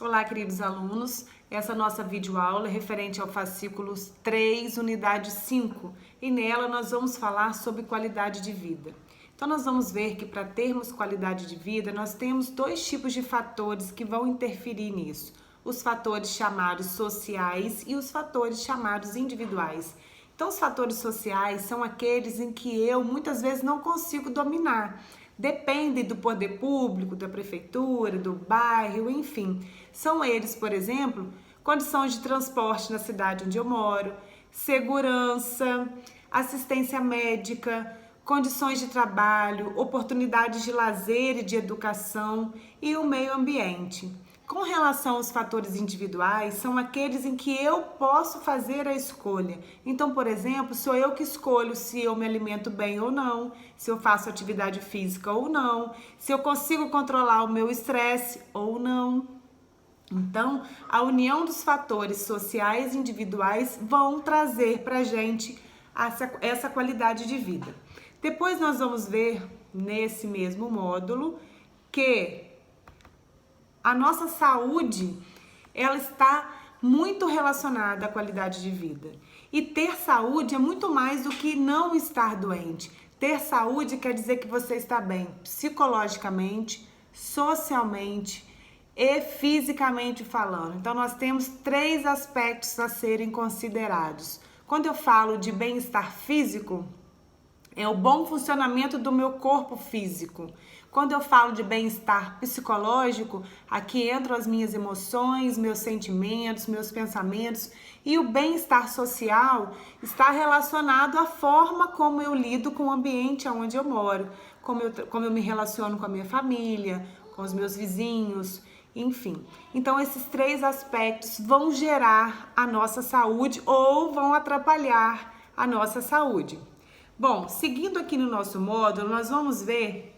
Olá, queridos alunos. Essa nossa videoaula é referente ao fascículo 3, unidade 5, e nela nós vamos falar sobre qualidade de vida. Então, nós vamos ver que para termos qualidade de vida, nós temos dois tipos de fatores que vão interferir nisso. Os fatores chamados sociais e os fatores chamados individuais. Então, os fatores sociais são aqueles em que eu muitas vezes não consigo dominar. Dependem do poder público, da prefeitura, do bairro, enfim. São eles, por exemplo, condições de transporte na cidade onde eu moro, segurança, assistência médica, condições de trabalho, oportunidades de lazer e de educação e o meio ambiente. Com relação aos fatores individuais, são aqueles em que eu posso fazer a escolha. Então, por exemplo, sou eu que escolho se eu me alimento bem ou não, se eu faço atividade física ou não, se eu consigo controlar o meu estresse ou não. Então, a união dos fatores sociais e individuais vão trazer para a gente essa qualidade de vida. Depois nós vamos ver nesse mesmo módulo que a nossa saúde, ela está muito relacionada à qualidade de vida. E ter saúde é muito mais do que não estar doente. Ter saúde quer dizer que você está bem psicologicamente, socialmente e fisicamente falando. Então, nós temos três aspectos a serem considerados. Quando eu falo de bem-estar físico, é o bom funcionamento do meu corpo físico. Quando eu falo de bem-estar psicológico, aqui entram as minhas emoções, meus sentimentos, meus pensamentos. E o bem-estar social está relacionado à forma como eu lido com o ambiente onde eu moro, como eu me relaciono com a minha família, com os meus vizinhos, enfim. Então, esses três aspectos vão gerar a nossa saúde ou vão atrapalhar a nossa saúde. Bom, seguindo aqui no nosso módulo, nós vamos ver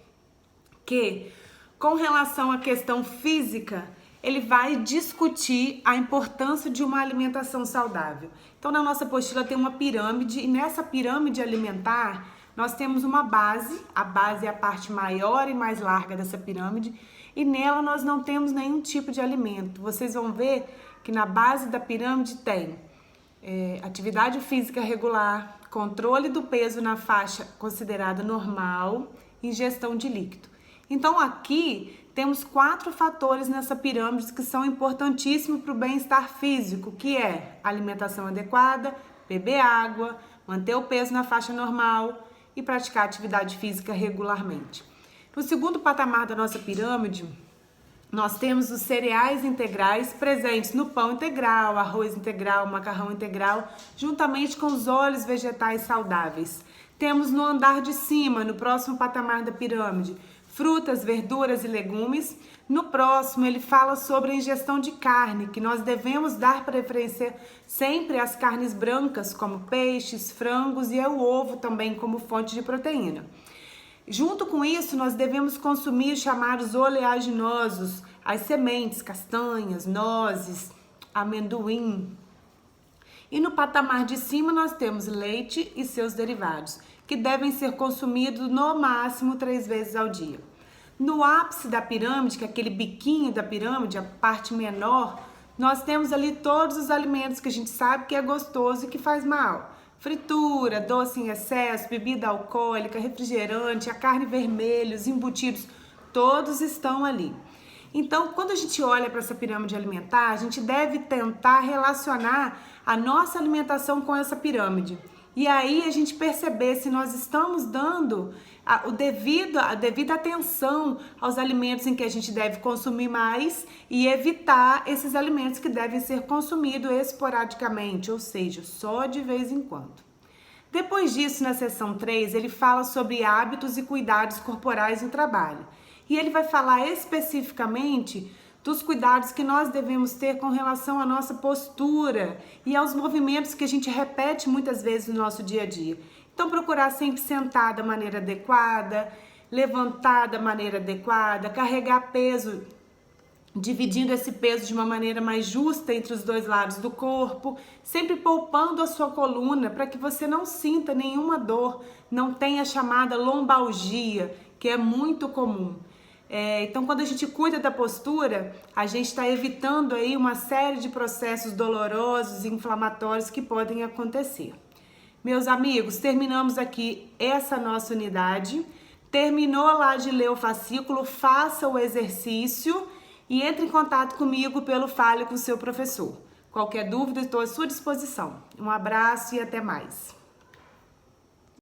que, com relação à questão física, ele vai discutir a importância de uma alimentação saudável. Então, na nossa apostila tem uma pirâmide, e nessa pirâmide alimentar, nós temos uma base, a base é a parte maior e mais larga dessa pirâmide, e nela nós não temos nenhum tipo de alimento. Vocês vão ver que na base da pirâmide tem atividade física regular, controle do peso na faixa considerada normal, ingestão de líquido. Então aqui temos 4 fatores nessa pirâmide que são importantíssimos para o bem-estar físico, que é alimentação adequada, beber água, manter o peso na faixa normal e praticar atividade física regularmente. No segundo patamar da nossa pirâmide, nós temos os cereais integrais presentes no pão integral, arroz integral, macarrão integral, juntamente com os óleos vegetais saudáveis. Temos no andar de cima, no próximo patamar da pirâmide, frutas, verduras e legumes. No próximo, ele fala sobre a ingestão de carne, que nós devemos dar preferência sempre às carnes brancas, como peixes, frangos e o ovo também como fonte de proteína. Junto com isso, nós devemos consumir os chamados oleaginosos, as sementes, castanhas, nozes, amendoim. E no patamar de cima nós temos leite e seus derivados, que devem ser consumidos no máximo 3 vezes ao dia. No ápice da pirâmide, que é aquele biquinho da pirâmide, a parte menor, nós temos ali todos os alimentos que a gente sabe que é gostoso e que faz mal. Fritura, doce em excesso, bebida alcoólica, refrigerante, a carne vermelha, os embutidos, todos estão ali. Então, quando a gente olha para essa pirâmide alimentar, a gente deve tentar relacionar a nossa alimentação com essa pirâmide. E aí a gente perceber se nós estamos dando a devida atenção aos alimentos em que a gente deve consumir mais e evitar esses alimentos que devem ser consumidos esporadicamente, ou seja, só de vez em quando. Depois disso, na seção 3, ele fala sobre hábitos e cuidados corporais no trabalho. E ele vai falar especificamente dos cuidados que nós devemos ter com relação à nossa postura e aos movimentos que a gente repete muitas vezes no nosso dia a dia. Então, procurar sempre sentar da maneira adequada, levantar da maneira adequada, carregar peso, dividindo esse peso de uma maneira mais justa entre os dois lados do corpo, sempre poupando a sua coluna para que você não sinta nenhuma dor, não tenha a chamada lombalgia, que é muito comum. Então, quando a gente cuida da postura, a gente está evitando aí uma série de processos dolorosos e inflamatórios que podem acontecer. Meus amigos, terminamos aqui essa nossa unidade. Terminou lá de ler o fascículo, faça o exercício e entre em contato comigo pelo Fale com o seu professor. Qualquer dúvida, estou à sua disposição. Um abraço e até mais.